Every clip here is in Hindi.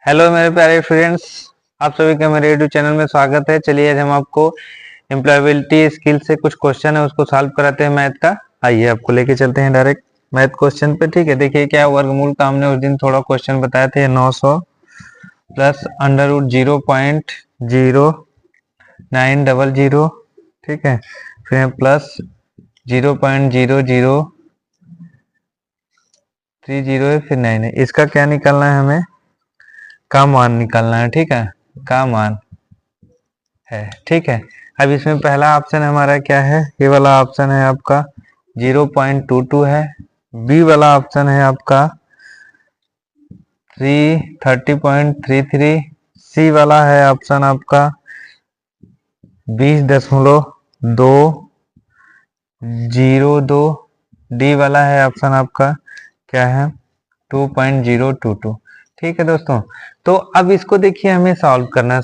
हेलो मेरे प्यारे फ्रेंड्स, आप सभी का मेरे यूट्यूब चैनल में स्वागत है। चलिए आज हम आपको एम्प्लॉयबिलिटी स्किल से कुछ क्वेश्चन है उसको सॉल्व कराते हैं मैथ का। आइए आपको लेके चलते हैं डायरेक्ट मैथ क्वेश्चन पे। ठीक है, देखिए क्या वर्गमूल का हमने उस दिन थोड़ा क्वेश्चन बताया थे। 900 प्लस अंडर रूट 0.0900, ठीक है, फिर प्लस 0.0030 है, फिर 9 है। इसका क्या निकालना है, हमें का मान निकालना है। ठीक है, का मान है। ठीक है, अब इसमें पहला ऑप्शन हमारा क्या है, ये वाला ऑप्शन है आपका 0.22 है। बी वाला ऑप्शन है आपका 330.33। सी वाला है ऑप्शन आपका 20.202। डी वाला है ऑप्शन आपका क्या है 2.022। ठीक है दोस्तों, तो अब इसको देखिए हमें सॉल्व करना है।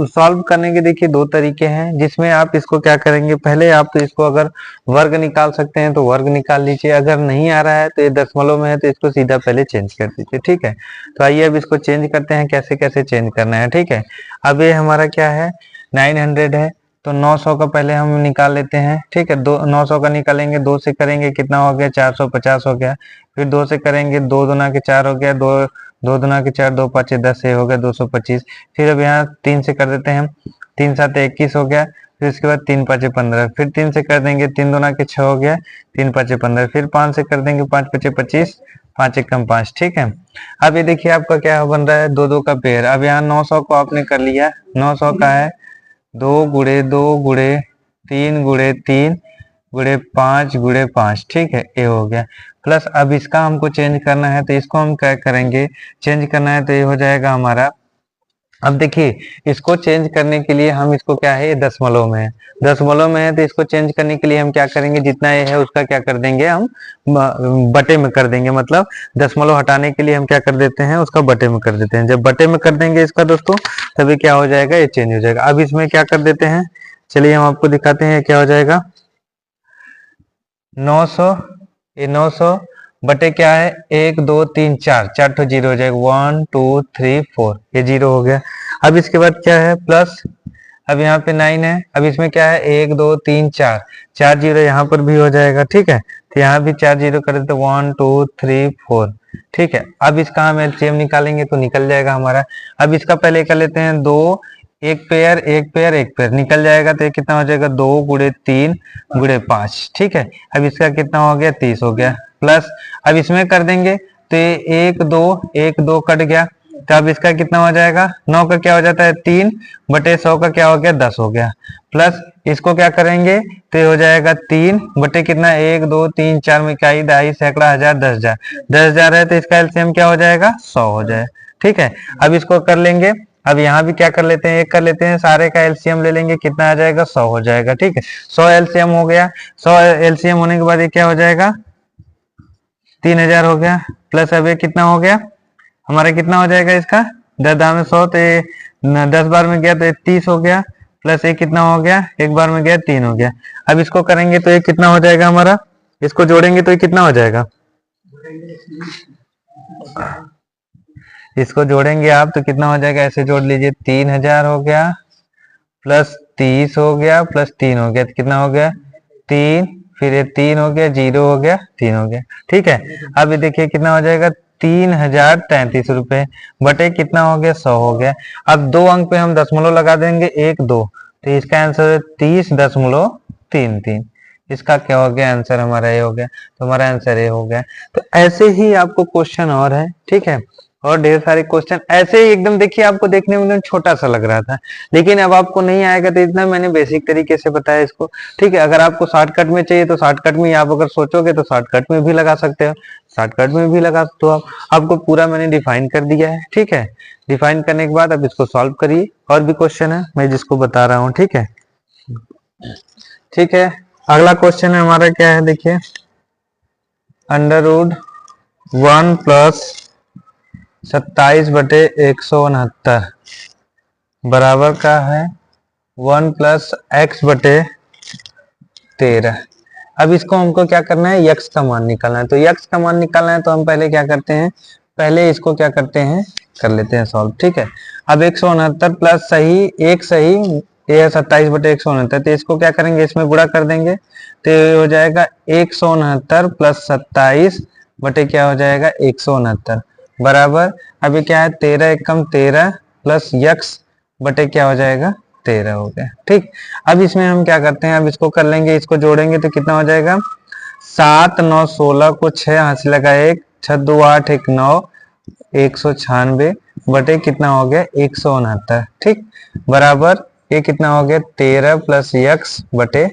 सॉल्व करने के देखिए दो तरीके हैं, जिसमें आप इसको क्या करेंगे, पहले आप तो इसको अगर वर्ग निकाल सकते हैं तो वर्ग निकाल लीजिए। अगर नहीं आ रहा है तो ये दशमलव में है तो इसको सीधा पहले चेंज कर दीजिए। ठीक है, तो आइए अब इसको चेंज करते हैं, कैसे कैसे चेंज करना है। ठीक है, अब ये हमारा क्या है 900 है, तो 900 का पहले हम निकाल लेते हैं। ठीक है, 900 का निकालेंगे, 2 से करेंगे कितना हो गया 450 हो गया। फिर 2 से करेंगे 2 दूना के 4 हो गया, 2 दूना के 4, 2 5 10 हो गया 225। फिर अब यहाँ 3 से कर देते हैं, 3 7 21 हो गया। फिर उसके बाद 3 5 15, फिर 3 से कर देंगे, 3 दूना के 6 हो गया, 3 5 15, फिर 5 से कर देंगे, 5 5 25, 5 1 5। ठीक है, अब ये देखिए आपका क्या बन रहा है, 2 2 का पेयर। अब यहाँ 900 को आपने कर लिया, 900 का है 2 गुड़े 2 गुड़े 3 गुड़े 3 गुड़े 5 गुड़े 5। ठीक है, ये हो गया। प्लस अब इसका हमको चेंज करना है, तो इसको हम क्या करेंगे, चेंज करना है तो ये हो जाएगा हमारा। अब देखिए इसको चेंज करने के लिए हम इसको क्या है, ये दशमलव में है, दशमलव में है, तो इसको चेंज करने के लिए हम क्या करेंगे, जितना ये है उसका क्या कर देंगे हम बटे में कर देंगे। मतलब दशमलव हटाने के लिए हम क्या कर देते हैं, उसका बटे में कर देते हैं। जब बटे में कर देंगे इसका दोस्तों, तभी क्या हो जाएगा, ये चेंज हो जाएगा। अब इसमें क्या कर देते हैं, चलिए हम आपको दिखाते हैं क्या हो जाएगा। 900, ये 900 बटे क्या है 1 2 3 4, 4 तो जीरो हो जाएगा, 1 2 3 4, ये जीरो हो गया। अब इसके बाद क्या है प्लस, अब यहाँ पे 9 है, अब इसमें क्या है 1 2 3 4, 4 जीरो यहाँ पर भी हो जाएगा। ठीक है, तो यहाँ भी 4 जीरो कर देते 1 2 3 4। ठीक है, अब इसका हम एलसीएम निकालेंगे तो निकल जाएगा हमारा। अब इसका पहले कर लेते हैं 2, एक पेयर एक पेयर एक पेयर निकल जाएगा, तो ये कितना हो जाएगा 2 गुड़े 3 गुड़े 5। ठीक है, अब इसका कितना हो गया 30 हो गया। प्लस अब इसमें कर देंगे तो ये 1 2 कट गया, तो अब इसका कितना हो जाएगा, 9 का क्या हो जाता है 3 बटे 100 का क्या हो गया 10 हो गया। प्लस इसको क्या करेंगे तो ये हो जाएगा 3 बटे कितना 1 2 3 4 में इकाई दहाई सैकड़ा हजार 10,000, 10,000 है तो इसका एलसीएम क्या हो जाएगा 100 हो जाए। ठीक है, अब इसको कर लेंगे। अब यहाँ भी क्या कर लेते हैं, एक कर लेते हैं, सारे का एलसीएम ले लेंगे, कितना आ जाएगा 100 हो जाएगा। ठीक है, 100 एलसीएम हो गया। 100 एलसीएम होने के बाद ये क्या हो जाएगा 3000 हो गया। प्लस अब ये कितना हो गया हमारा, कितना हो जाएगा इसका 10 दाम 100, तो ये 10 बार में गया तो ये 30 हो गया। प्लस ये कितना हो गया, एक बार में गया 3 हो गया। अब इसको करेंगे तो ये कितना हो जाएगा हमारा, इसको जोड़ेंगे तो ये कितना हो जाएगा, इसको जोड़ेंगे आप तो कितना हो जाएगा, ऐसे जोड़ लीजिए 3000 हो गया प्लस 30 हो गया प्लस 3 हो गया, तो कितना हो गया 3, फिर ये 3 हो गया, 0 हो गया 3 हो गया। ठीक है, अब ये देखिए कितना हो जाएगा 3033 रुपए बटे कितना हो गया 100 हो गया। अब दो अंक पे हम दशमलव लगा देंगे 1 2, तो इसका आंसर है 30.33। इसका क्या हो गया आंसर हमारा ये हो गया, तो हमारा आंसर ये हो गया। तो ऐसे ही आपको क्वेश्चन और है, ठीक है, और ढेर सारे क्वेश्चन ऐसे ही एकदम देखिए, आपको देखने में एकदम छोटा सा लग रहा था, लेकिन अब आपको नहीं आएगा तो इतना मैंने बेसिक तरीके से बताया इसको। ठीक है, अगर आपको शॉर्टकट में चाहिए तो शॉर्टकट में आप अगर सोचोगे तो शॉर्टकट में भी लगा सकते हो, शॉर्टकट में भी लगा सकते हो आप। आपको पूरा मैंने डिफाइन कर दिया है। ठीक है, डिफाइन करने के बाद अब इसको सॉल्व करिए। और भी क्वेश्चन है मैं जिसको बता रहा हूँ। ठीक है, ठीक है, अगला क्वेश्चन है हमारा क्या है, देखिए अंडर रूट 1 प्लस 27 बटे 169 बराबर का है 1 प्लस एक्स बटे 13। अब इसको हमको क्या करना है, यक्स का मान निकालना है। तो यक्स का मान निकालना है तो हम पहले क्या करते हैं, पहले इसको क्या करते हैं, कर लेते हैं सॉल्व। ठीक है, अब 169 प्लस सही एक सही ये है 27/169, तो इसको क्या करेंगे, इसमें गुणा कर देंगे, तो ये हो जाएगा 169 प्लस 27 बटे क्या हो जाएगा 169 बराबर, अभी क्या है 13 एकम 13 प्लस यक्स बटे क्या हो जाएगा 13 हो गया। ठीक, अब इसमें हम क्या करते हैं, अब इसको कर लेंगे, इसको जोड़ेंगे तो कितना हो जाएगा 7 9 16 को 6 हासिल लगा 1 6 2 8 1 9 196 बटे कितना हो गया 169। ठीक, बराबर ये कितना हो गया 13 प्लस यक्स बटे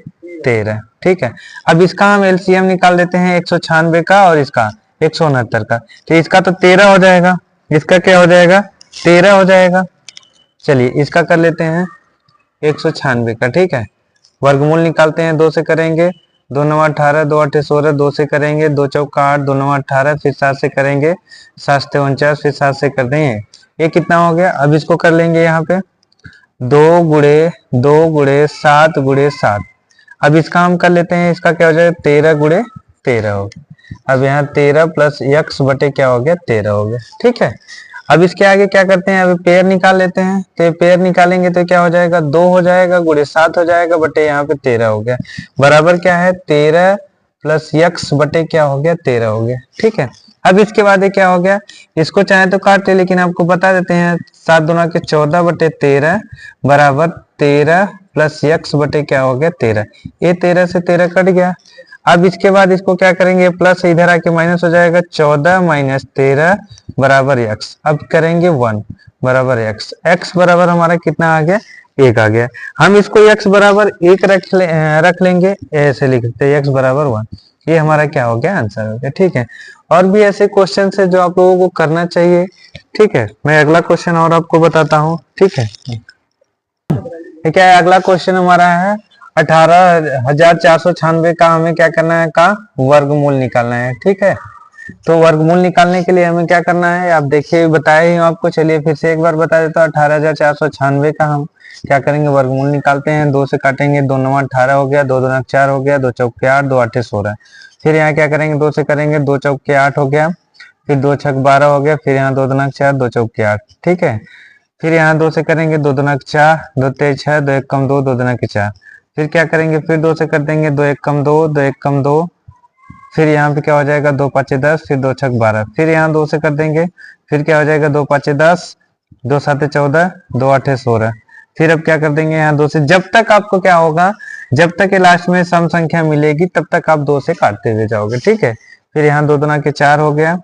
13। ठीक है, अब इसका हम एलसीएम निकाल देते हैं 196 का और इसका 169 का, तो इसका तो 13 हो जाएगा, इसका क्या हो जाएगा 13 हो जाएगा। चलिए इसका कर लेते हैं 196 का। ठीक है, वर्गमूल निकालते हैं, 2 से करेंगे, 2 9 18 2 8 16, 2 से करेंगे, 2 चौका 8 2 9 18, फिर 7 से करेंगे, 7 से 49, फिर 7 से कर देंगे, ये कितना हो गया। अब इसको कर लेंगे यहाँ पे 2 गुणे 7 गुणे 7, अब इसका हम कर लेते हैं, इसका क्या हो जाएगा 13 गुणे 13 हो गया। अब यहाँ 13 प्लस यक्स बटे क्या हो गया 13 हो गया। ठीक है, अब इसके आगे क्या करते हैं, अभी पेयर निकाल लेते हैं, तो पेयर निकालेंगे तो क्या हो जाएगा 2 हो जाएगा गुणे 7 हो जाएगा बटे यहाँ पे 13 हो गया, बराबर क्या है 13 प्लस यक्स बटे क्या हो गया 13 हो गया। ठीक है, अब इसके बाद ये क्या हो गया, इसको चाहे तो काट ले, लेकिन आपको बता देते हैं 7 दूना के 14 बटे 13 बराबर 13 प्लस यक्स बटे क्या हो गया 13, ये 13 से 13 कट गया। अब इसके बाद इसको क्या करेंगे, प्लस इधर आके माइनस हो जाएगा, 14 माइनस 13 बराबर एक्स, अब करेंगे 1 बराबर एक्स, एक्स बराबर हमारा कितना आ गया 1 आ गया। हम इसको एक्स बराबर 1 रख लेंगे, ऐसे लिखते हैं एक्स बराबर 1, ये हमारा क्या हो गया आंसर हो गया। ठीक है, और भी ऐसे क्वेश्चन है जो आप लोगों को करना चाहिए। ठीक है, मैं अगला क्वेश्चन और आपको बताता हूँ। ठीक है, क्या है अगला क्वेश्चन हमारा है 18,496 का हमें क्या करना है का वर्गमूल निकालना है। ठीक है, तो वर्गमूल निकालने के लिए हमें क्या करना है, आप देखिए बताए ही आपको, चलिए फिर से एक बार बता देता हूँ। 18,496 का हम क्या करेंगे, वर्गमूल निकालते हैं, 2 से काटेंगे, 2 9 18 हो गया, 2 दूना 4 हो गया, 2 चौके 8 2 8 16, फिर यहाँ क्या करेंगे 2 से करेंगे, 2 चौके 8 हो गया, फिर 2 छक 12 हो गया, फिर यहाँ 2 दूना 4 2 चौके 8। ठीक है, फिर यहाँ 2 से करेंगे, 2 दूना 4 2 तेज 6 2 1 कम 2 2 दूना 4, फिर क्या करेंगे, फिर 2 से कर देंगे, 2 1 कम 2 2 1 कम 2, फिर यहाँ पे क्या हो जाएगा 2 5 10, फिर 2 6 12, फिर यहाँ 2 से कर देंगे, फिर क्या हो जाएगा 2 5 10 2 7 14 2 8 16, फिर अब क्या कर देंगे यहाँ 2 से, जब तक आपको क्या होगा, जब तक ये लास्ट में सम संख्या मिलेगी तब तक आप 2 से काटते हुए जाओगे। ठीक है, फिर यहाँ 2 दूना के 4 हो गया,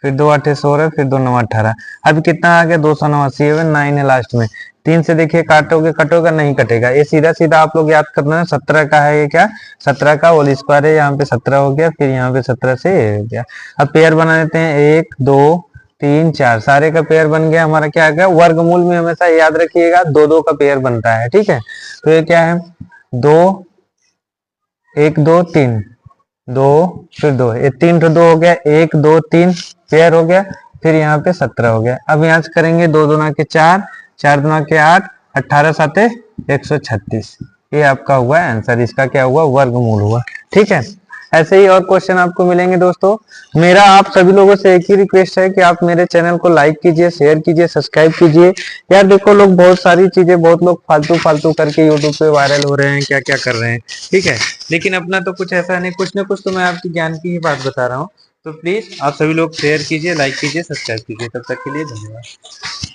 फिर 2 8 16, फिर 2 9 18, अब कितना आ गया 289, 9 है लास्ट में, 3 से देखिए काटोगे, कटोगा नहीं कटेगा, ये सीधा सीधा आप लोग याद करना है 17 का है, ये क्या 17 का होल स्क्वायर है, यहाँ पे 17 हो गया, फिर यहाँ पे 17 से हो गया। अब पेयर बना देते हैं, 1 2 3 4, सारे का पेयर बन गया, हमारा क्या आ गया, वर्गमूल में हमेशा याद रखिएगा 2 2 का पेयर बनता है। ठीक है, तो ये क्या है 2 1 2 3 2 फिर 2, ये 3 तो 2 हो गया, 1 2 3 पेयर हो गया, फिर यहाँ पे 17 हो गया। अब यहाँ से करेंगे 2 दूना के 4 4 दूना के 8 18 7 136, ये आपका हुआ आंसर, इसका क्या हुआ वर्गमूल हुआ। ठीक है, ऐसे ही और क्वेश्चन आपको मिलेंगे दोस्तों। मेरा आप सभी लोगों से एक ही रिक्वेस्ट है कि आप मेरे चैनल को लाइक कीजिए, शेयर कीजिए, सब्सक्राइब कीजिए। यार देखो लोग बहुत सारी चीजें, बहुत लोग फालतू फालतू करके यूट्यूब पे वायरल हो रहे हैं, क्या क्या कर रहे हैं। ठीक है, लेकिन अपना तो कुछ ऐसा नहीं, कुछ ना कुछ तो मैं आपकी ज्ञान की ही बात बता रहा हूँ। तो प्लीज आप सभी लोग शेयर कीजिए, लाइक कीजिए, सब्सक्राइब कीजिए। तब तक के लिए धन्यवाद।